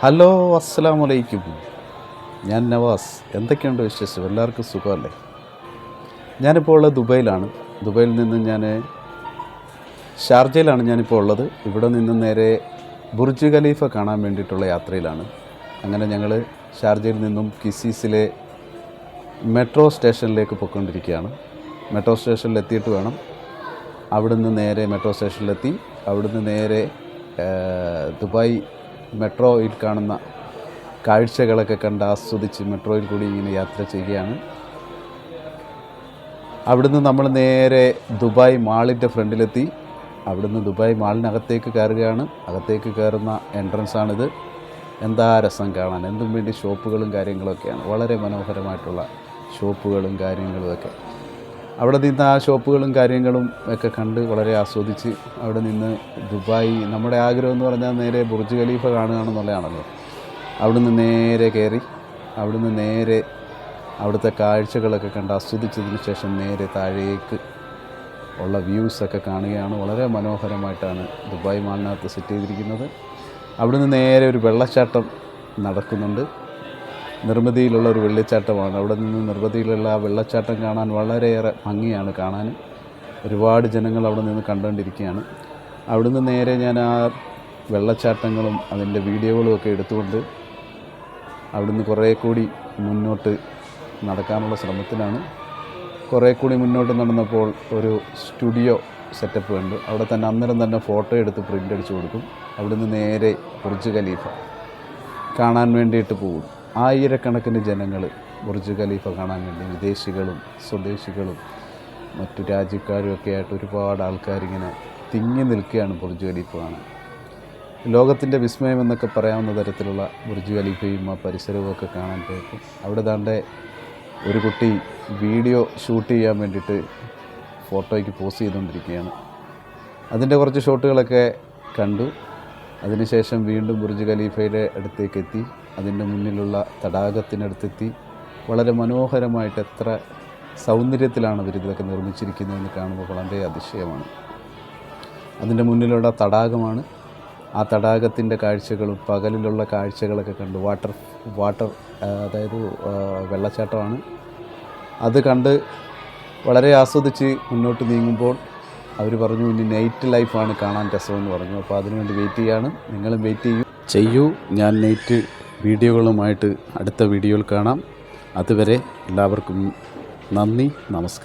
Hello, അസ്സലാമു അലൈക്കും. ഞാൻ നവാസ്. എന്തൊക്കെയുണ്ട് വിശേഷം? എല്ലാവർക്കും സുഖമല്ലേ? ഞാനിപ്പോൾ ഉള്ളത് ദുബൈയിലാണ്. ദുബൈയിൽ നിന്ന് ഞാൻ ഷാർജയിലാണ് ഞാനിപ്പോൾ ഉള്ളത്. ഇവിടെ നിന്ന് നേരെ ബുർജ് ഖലീഫ കാണാൻ വേണ്ടിയിട്ടുള്ള യാത്രയിലാണ്. അങ്ങനെ ഞങ്ങൾ ഷാർജയിൽ നിന്നും കിസീസിലെ മെട്രോ സ്റ്റേഷനിലേക്ക് പോയിക്കൊണ്ടിരിക്കുകയാണ്. മെട്രോ സ്റ്റേഷനിൽ എത്തിയിട്ട് വേണം അവിടുന്ന് നേരെ മെട്രോ സ്റ്റേഷനിലെത്തി അവിടുന്ന് നേരെ ദുബായ് മെട്രോയിൽ കാണുന്ന കാഴ്ചകളൊക്കെ കണ്ട് ആസ്വദിച്ച് മെട്രോയിൽ കൂടി ഇങ്ങനെ യാത്ര ചെയ്യുകയാണ്. അവിടുന്ന് നമ്മൾ നേരെ ദുബായ് മാളിൻ്റെ ഫ്രണ്ടിലെത്തി. അവിടുന്ന് ദുബായ് മാളിനകത്തേക്ക് കയറുകയാണ്. അകത്തേക്ക് കയറുന്ന എൻട്രൻസാണിത്. എന്താ രസം കാണാൻ! എന്തും വേണ്ടി ഷോപ്പുകളും കാര്യങ്ങളൊക്കെയാണ്. വളരെ മനോഹരമായിട്ടുള്ള ഷോപ്പുകളും കാര്യങ്ങളുമൊക്കെ. അവിടെ നിന്ന് ആ ഷോപ്പുകളും കാര്യങ്ങളും ഒക്കെ കണ്ട് വളരെ ആസ്വദിച്ച് അവിടെ നിന്ന് ദുബായ്, നമ്മുടെ ആഗ്രഹം എന്ന് പറഞ്ഞാൽ നേരെ ബുർജ് ഖലീഫ കാണുകയാണെന്നുള്ളതാണല്ലോ. അവിടുന്ന് നേരെ കയറി അവിടുന്ന് നേരെ അവിടുത്തെ കാഴ്ചകളൊക്കെ കണ്ട് ആസ്വദിച്ചതിന് ശേഷം നേരെ താഴേക്ക് ഉള്ള വ്യൂസൊക്കെ കാണുകയാണ്. വളരെ മനോഹരമായിട്ടാണ് ദുബായ് മാളിനകത്ത് സെറ്റ് ചെയ്തിരിക്കുന്നത്. അവിടുന്ന് നേരെ ഒരു വെള്ളച്ചാട്ടം നടക്കുന്നുണ്ട്. നിർമ്മിതിയിലുള്ള ഒരു വെള്ളച്ചാട്ടമാണ്. അവിടെ നിന്ന് നിർമ്മിതിയിലുള്ള ആ വെള്ളച്ചാട്ടം കാണാൻ വളരെയേറെ ഭംഗിയാണ്. കാണാൻ ഒരുപാട് ജനങ്ങൾ അവിടെ നിന്ന് കണ്ടുകൊണ്ടിരിക്കുകയാണ്. അവിടുന്ന് നേരെ ഞാൻ ആ വെള്ളച്ചാട്ടങ്ങളും അതിൻ്റെ വീഡിയോകളും ഒക്കെ എടുത്തുകൊണ്ട് അവിടുന്ന് കുറേ കൂടി മുന്നോട്ട് നടക്കാനുള്ള ശ്രമത്തിലാണ്. കുറേ കൂടി മുന്നോട്ട് നടന്നപ്പോൾ ഒരു സ്റ്റുഡിയോ സെറ്റപ്പ് ഉണ്ട്. അവിടെ തന്നെ അന്നേരം തന്നെ ഫോട്ടോ എടുത്ത് പ്രിൻ്റ് അടിച്ചു കൊടുക്കും. അവിടുന്ന് നേരെ ബുർജ് ഖലീഫ കാണാൻ വേണ്ടിയിട്ട് പോകും. ആയിരക്കണക്കിന് ജനങ്ങൾ ബുർജ് ഖലീഫ കാണാൻ വേണ്ടി, വിദേശികളും സ്വദേശികളും മറ്റു രാജ്യക്കാരും ഒക്കെ ആയിട്ട് ഒരുപാട് ആൾക്കാരിങ്ങനെ തിങ്ങി നിൽക്കുകയാണ് ബുർജ് ഖലീഫ കാണാൻ. ലോകത്തിൻ്റെ വിസ്മയം എന്നൊക്കെ പറയാവുന്ന തരത്തിലുള്ള ബുർജ് ഖലീഫയും ആ പരിസരവും ഒക്കെ കാണാൻ പോയപ്പോൾ അവിടെ ദാണ്ടെ ഒരു കുട്ടി വീഡിയോ ഷൂട്ട് ചെയ്യാൻ വേണ്ടിയിട്ട് ഫോട്ടോയ്ക്ക് പോസ്റ്റ് ചെയ്തുകൊണ്ടിരിക്കുകയാണ്. അതിൻ്റെ കുറച്ച് ഷോട്ടുകളൊക്കെ കണ്ടു. അതിനുശേഷം വീണ്ടും ബുർജ് ഖലീഫയുടെ അടുത്തേക്ക് എത്തി. അതിൻ്റെ മുന്നിലുള്ള തടാകത്തിനടുത്തെത്തി. വളരെ മനോഹരമായിട്ട് എത്ര സൗന്ദര്യത്തിലാണ് ഇവരിതൊക്കെ നിർമ്മിച്ചിരിക്കുന്നതെന്ന് കാണുമ്പോൾ വളരെ അതിശയമാണ്. അതിൻ്റെ മുന്നിലുള്ള തടാകമാണ്. ആ തടാകത്തിൻ്റെ കാഴ്ചകളും പകലിലുള്ള കാഴ്ചകളൊക്കെ കണ്ട് വാട്ടർ അതായത് വെള്ളച്ചാട്ടമാണ്. അത് കണ്ട് വളരെ ആസ്വദിച്ച് മുന്നോട്ട് നീങ്ങുമ്പോൾ അവർ പറഞ്ഞു, ഇനി നൈറ്റ് ലൈഫാണ് കാണാൻ രസമെന്ന് പറഞ്ഞു. അപ്പോൾ അതിനുവേണ്ടി വെയിറ്റ് ചെയ്യാണ്. നിങ്ങളും വെയിറ്റ് ചെയ്യൂ. ഞാൻ നൈറ്റ് വീഡിയോകളുമായിട്ട് അടുത്ത വീഡിയോയിൽ കാണാം. അതുവരെ എല്ലാവർക്കും നന്ദി, നമസ്കാരം.